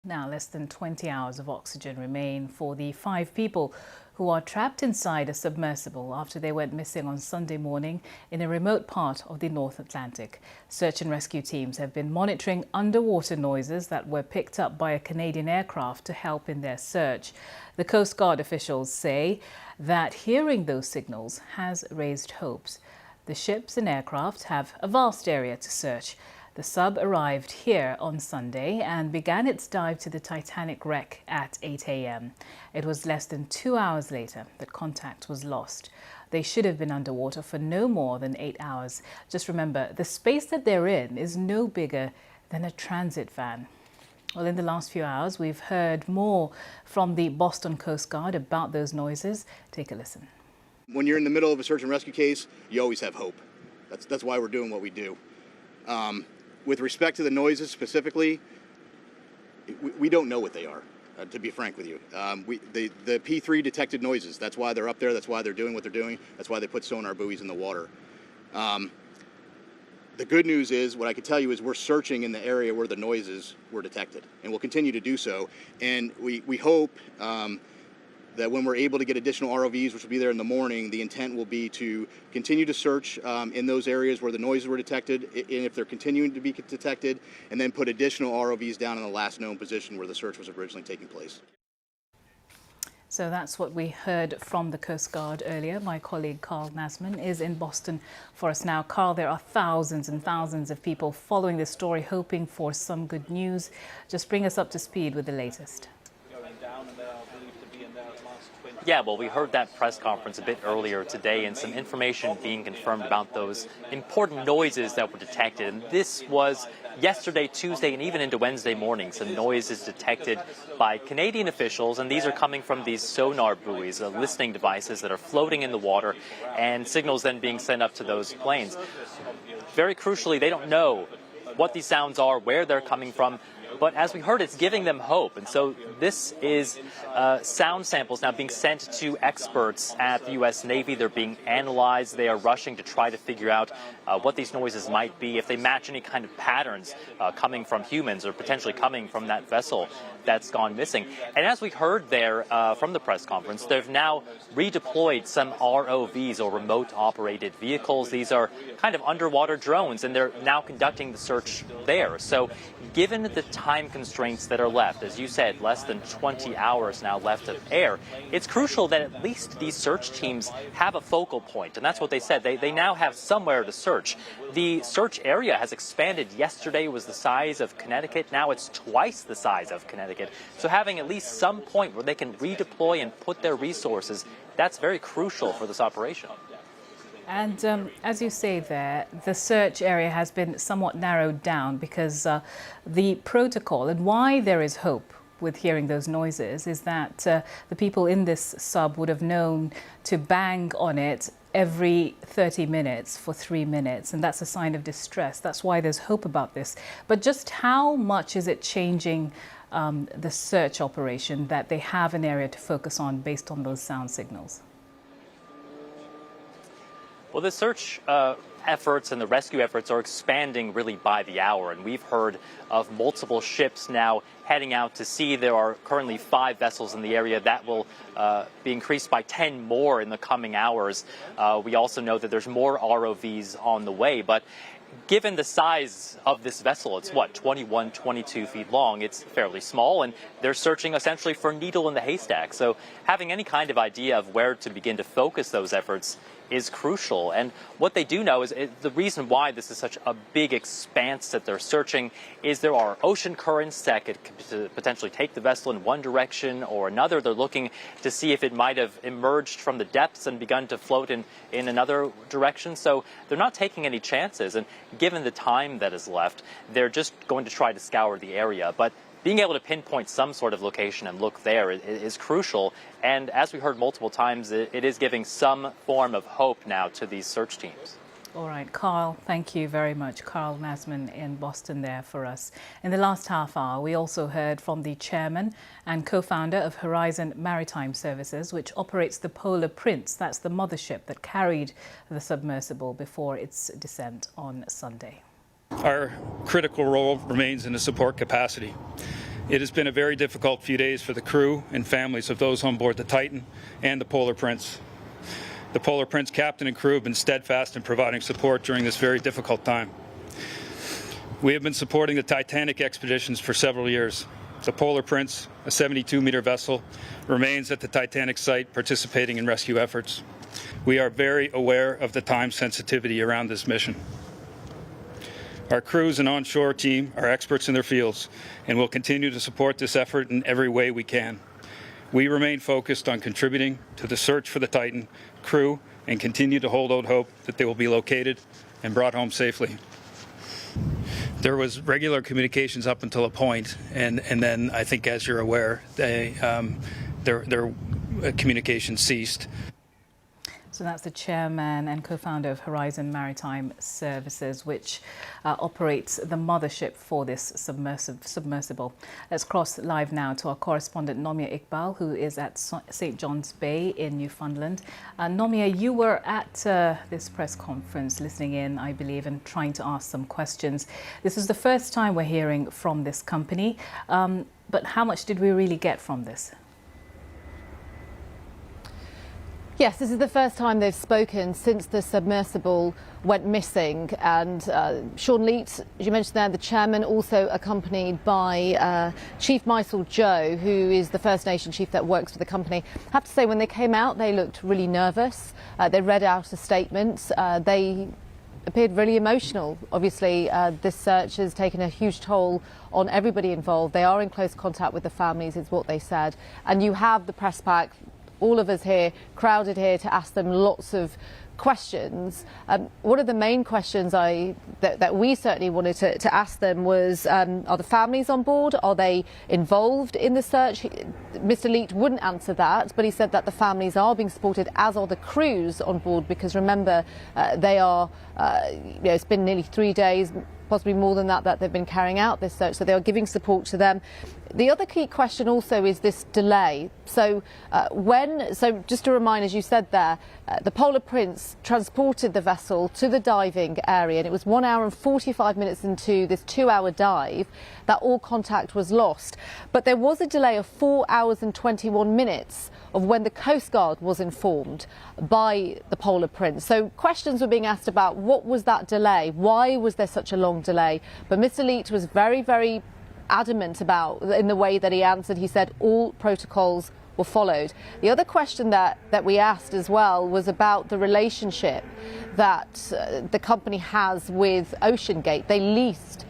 Now, less than 20 hours of oxygen remain for the 5 people who are trapped inside a submersible after they went missing on Sunday morning in a remote part of the North Atlantic. Search and rescue teams have been monitoring underwater noises that were picked up by a Canadian aircraft to help in their search. The Coast Guard officials say that hearing those signals has raised hopes. The ships and aircraft have a vast area to search. The sub arrived here on Sunday and began its dive to the Titanic wreck at 8 a.m. It was less than 2 hours later that contact was lost. They should have been underwater for no more than 8 hours. Just remember, the space that they're in is no bigger than a transit van. Well, in the last few hours, we've heard more from the Boston Coast Guard about those noises. Take a listen. When you're in the middle of a search and rescue case, you always have hope. That's why we're doing what we do. With respect to the noises specifically, we don't know what they are, to be frank with you. The P3 detected noises. That's why they're up there. That's why they're doing what they're doing. That's why they put sonar buoys in the water. The good news is, what I can tell you is we're searching in the area where the noises were detected, and we'll continue to do so. And we hope that when we're able to get additional ROVs, which will be there in the morning, the intent will be to continue to search in those areas where the noises were detected, and if they're continuing to be detected, and then put additional ROVs down in the last known position where the search was originally taking place. So that's what we heard from the Coast Guard earlier. My colleague Carl Nasman is in Boston for us now. Carl, there are thousands and thousands of people following this story, hoping for some good news. Just bring us up to speed with the latest. Yeah, well, we heard that press conference a bit earlier today and some information being confirmed about those important noises that were detected. And this was yesterday, Tuesday, and even into Wednesday morning. Some noises detected by Canadian officials, and these are coming from these sonar buoys, listening devices that are floating in the water, and signals then being sent up to those planes. Very crucially, they don't know what these sounds are, where they're coming from. But as we heard, it's giving them hope. And so this is sound samples now being sent to experts at the U.S. Navy. They're being analyzed. They are rushing to try to figure out what these noises might be, if they match any kind of patterns coming from humans or potentially coming from that vessel that's gone missing. And as we heard there from the press conference, they've now redeployed some ROVs, or remote operated vehicles. These are kind of underwater drones, and they're now conducting the search there. So given the time constraints that are left, as you said, less than 20 hours now left of air, it's crucial that at least these search teams have a focal point. And that's what they said. They now have somewhere to search. The search area has expanded. Yesterday was the size of Connecticut. Now it's twice the size of Connecticut. So having at least some point where they can redeploy and put their resources, that's very crucial for this operation. And as you say there, the search area has been somewhat narrowed down because the protocol, and why there is hope with hearing those noises, is that the people in this sub would have known to bang on it every 30 minutes for 3 minutes, and that's a sign of distress. That's why there's hope about this. But just how much is it changing the search operation that they have an area to focus on based on those sound signals? Well, the search efforts and the rescue efforts are expanding really by the hour, and we've heard of multiple ships now heading out to sea. There are currently 5 vessels in the area. That will be increased by 10 more in the coming hours. We also know that there's more ROVs on the way, but given the size of this vessel, it's 21, 22 feet long. It's fairly small, and they're searching essentially for a needle in the haystack. So having any kind of idea of where to begin to focus those efforts is crucial. And what they do know is the reason why this is such a big expanse that they're searching is there are ocean currents that could potentially take the vessel in one direction or another. They're looking to see if it might have emerged from the depths and begun to float in another direction. So they're not taking any chances. And given the time that is left, they're just going to try to scour the area. But being able to pinpoint some sort of location and look there is crucial. And as we heard multiple times, it is giving some form of hope now to these search teams. All right, Carl, thank you very much. Carl Nasman in Boston there for us. In the last half hour, we also heard from the chairman and co-founder of Horizon Maritime Services, which operates the Polar Prince. That's the mothership that carried the submersible before its descent on Sunday. Our critical role remains in a support capacity. It has been a very difficult few days for the crew and families of those on board the Titan and the Polar Prince. The Polar Prince captain and crew have been steadfast in providing support during this very difficult time. We have been supporting the Titanic expeditions for several years. The Polar Prince, a 72-meter vessel, remains at the Titanic site participating in rescue efforts. We are very aware of the time sensitivity around this mission. Our crews and onshore team are experts in their fields and will continue to support this effort in every way we can. We remain focused on contributing to the search for the Titan crew and continue to hold out hope that they will be located and brought home safely. There was regular communications up until a point, and then I think, as you're aware, their communication ceased. So that's the chairman and co-founder of Horizon Maritime Services, which operates the mothership for this submersible. Let's cross live now to our correspondent Nomia Iqbal, who is at St. John's Bay in Newfoundland. Nomia, you were at this press conference listening in, I believe, and trying to ask some questions. This is the first time we're hearing from this company, but how much did we really get from this? Yes, this is the first time they've spoken since the submersible went missing. And Sean Leet, as you mentioned there, the chairman, also accompanied by Chief Mysel Joe, who is the First Nation chief that works for the company. I have to say, when they came out, they looked really nervous. They read out a statement. They appeared really emotional. Obviously, this search has taken a huge toll on everybody involved. They are in close contact with the families, is what they said. And you have the press pack, all of us here, crowded here to ask them lots of questions. One of the main questions that we certainly wanted to ask them was, are the families on board? Are they involved in the search? Mr. Leet wouldn't answer that, but he said that the families are being supported, as are the crews on board, because remember, they are, it's been nearly 3 days, possibly more than that they've been carrying out this search, so they are giving support to them. The other key question also is this delay. So just to remind, as you said there, the Polar Prince transported the vessel to the diving area, and it was 1 hour and 45 minutes into this 2-hour dive that all contact was lost. But there was a delay of 4 hours and 21 minutes of when the Coast Guard was informed by the Polar Prince. So questions were being asked about what was that delay? Why was there such a long delay? But Mr. Leet was very, very adamant about, in the way that he answered, he said all protocols were followed. The other question that we asked as well was about the relationship that the company has with OceanGate. They leased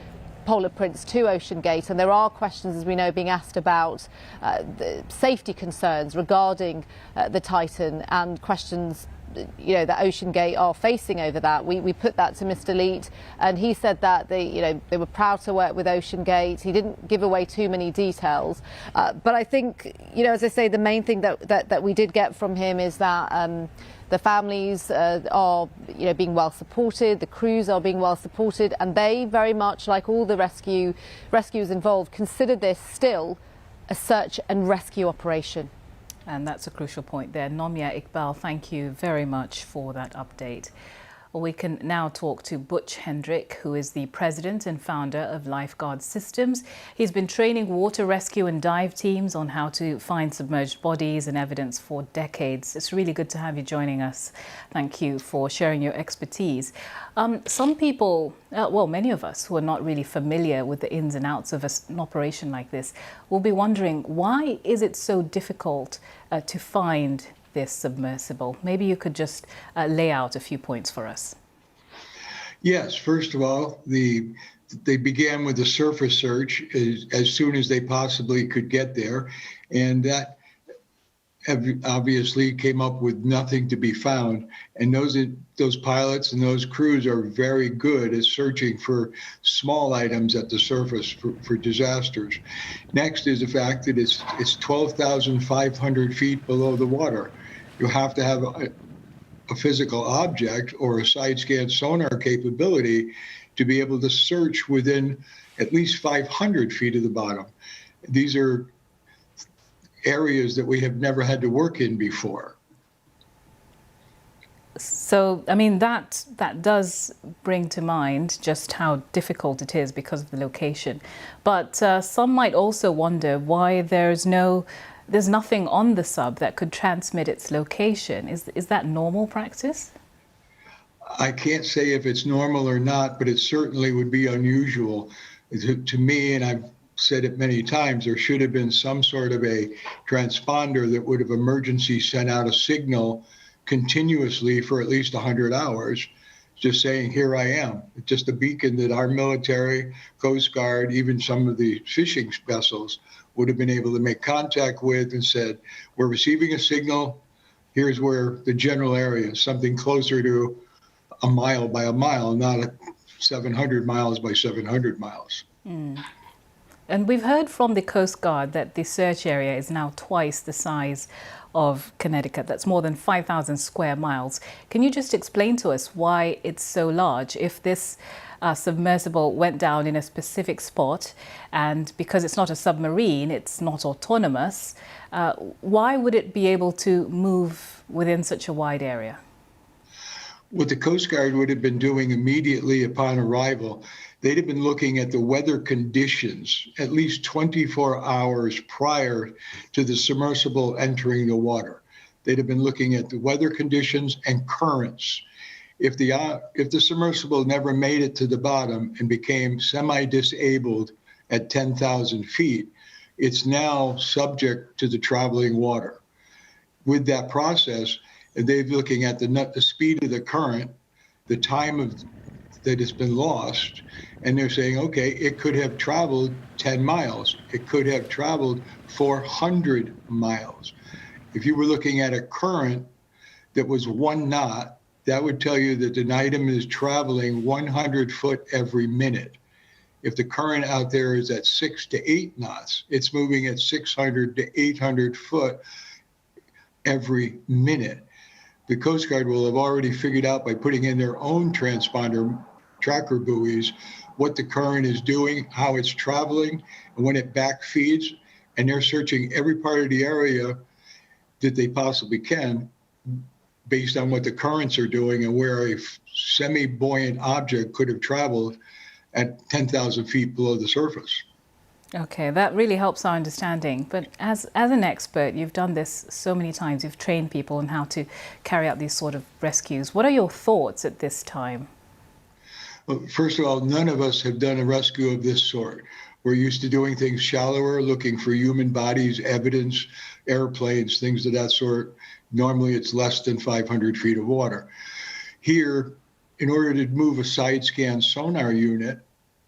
Polar Prince to OceanGate, and there are questions, as we know, being asked about the safety concerns regarding the Titan, and questions that OceanGate are facing over that. We put that to Mr. Leet, and he said that they were proud to work with OceanGate. He didn't give away too many details, but I think, as I say, the main thing that we did get from him is that the families are being well supported, the crews are being well supported, and they very much, like all the rescues involved, consider this still a search and rescue operation. And that's a crucial point there. Nomia Iqbal, thank you very much for that update. We can now talk to Butch Hendrick, who is the president and founder of Lifeguard Systems. He's been training water rescue and dive teams on how to find submerged bodies and evidence for decades. It's really good to have you joining us. Thank you for sharing your expertise. Some people, many of us who are not really familiar with the ins and outs of an operation like this will be wondering, why is it so difficult to find this submersible? Maybe you could just lay out a few points for us. Yes, first of all, they began with a surface search as soon as they possibly could get there, and that obviously came up with nothing to be found. And those pilots and those crews are very good at searching for small items at the surface for disasters. Next is the fact that it's 12,500 feet below the water. You have to have a physical object or a side scan sonar capability to be able to search within at least 500 feet of the bottom. These are areas that we have never had to work in before. So, I mean, that does bring to mind just how difficult it is because of the location. But some might also wonder why there's nothing on the sub that could transmit its location. Is that normal practice? I can't say if it's normal or not, but it certainly would be unusual. To me, and I've said it many times, there should have been some sort of a transponder that would have emergency sent out a signal continuously for at least 100 hours, just saying, here I am. Just a beacon that our military, Coast Guard, even some of the fishing vessels would have been able to make contact with and said, we're receiving a signal. Here's where the general area is, something closer to a mile by a mile, not 700 miles by 700 miles. And we've heard from the Coast Guard that the search area is now twice the size of Connecticut. That's more than 5,000 square miles. Can you just explain to us why it's so large? If this submersible went down in a specific spot, and because it's not a submarine, it's not autonomous, why would it be able to move within such a wide area? What the Coast Guard would have been doing immediately upon arrival, they'd have been looking at the weather conditions at least 24 hours prior to the submersible entering the water. They'd have been looking at the weather conditions and currents. If the submersible never made it to the bottom and became semi-disabled at 10,000 feet, it's now subject to the traveling water. With that process, they're looking at the speed of the current, the time that it's been lost, and they're saying, okay, it could have traveled 10 miles. It could have traveled 400 miles. If you were looking at a current that was 1 knot, that would tell you that an item is traveling 100 foot every minute. If the current out there is at 6 to 8 knots, it's moving at 600 to 800 foot every minute. The Coast Guard will have already figured out by putting in their own transponder tracker buoys what the current is doing, how it's traveling, and when it backfeeds. And they're searching every part of the area that they possibly can based on what the currents are doing and where a semi-buoyant object could have traveled at 10,000 feet below the surface. Okay, that really helps our understanding. But as an expert, you've done this so many times. You've trained people on how to carry out these sort of rescues. What are your thoughts at this time? Well, first of all, none of us have done a rescue of this sort. We're used to doing things shallower, looking for human bodies, evidence, airplanes, things of that sort. Normally, it's less than 500 feet of water. Here, in order to move a side scan sonar unit,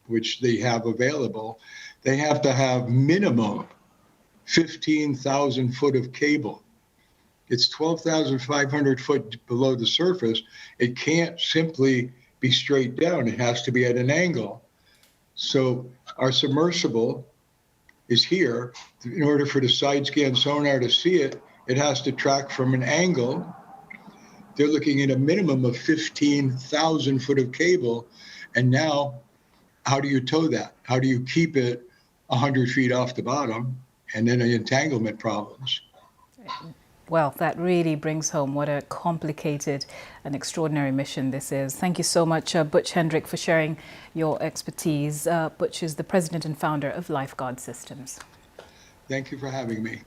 which they have available, they have to have minimum 15,000 foot of cable. It's 12,500 foot below the surface. It can't simply be straight down. It has to be at an angle. So our submersible is here. In order for the side scan sonar to see it, it has to track from an angle. They're looking at a minimum of 15,000 foot of cable. And now, how do you tow that? How do you keep it 100 feet off the bottom? And then the entanglement problems. Well, that really brings home what a complicated and extraordinary mission this is. Thank you so much, Butch Hendrick, for sharing your expertise. Butch is the president and founder of Lifeguard Systems. Thank you for having me.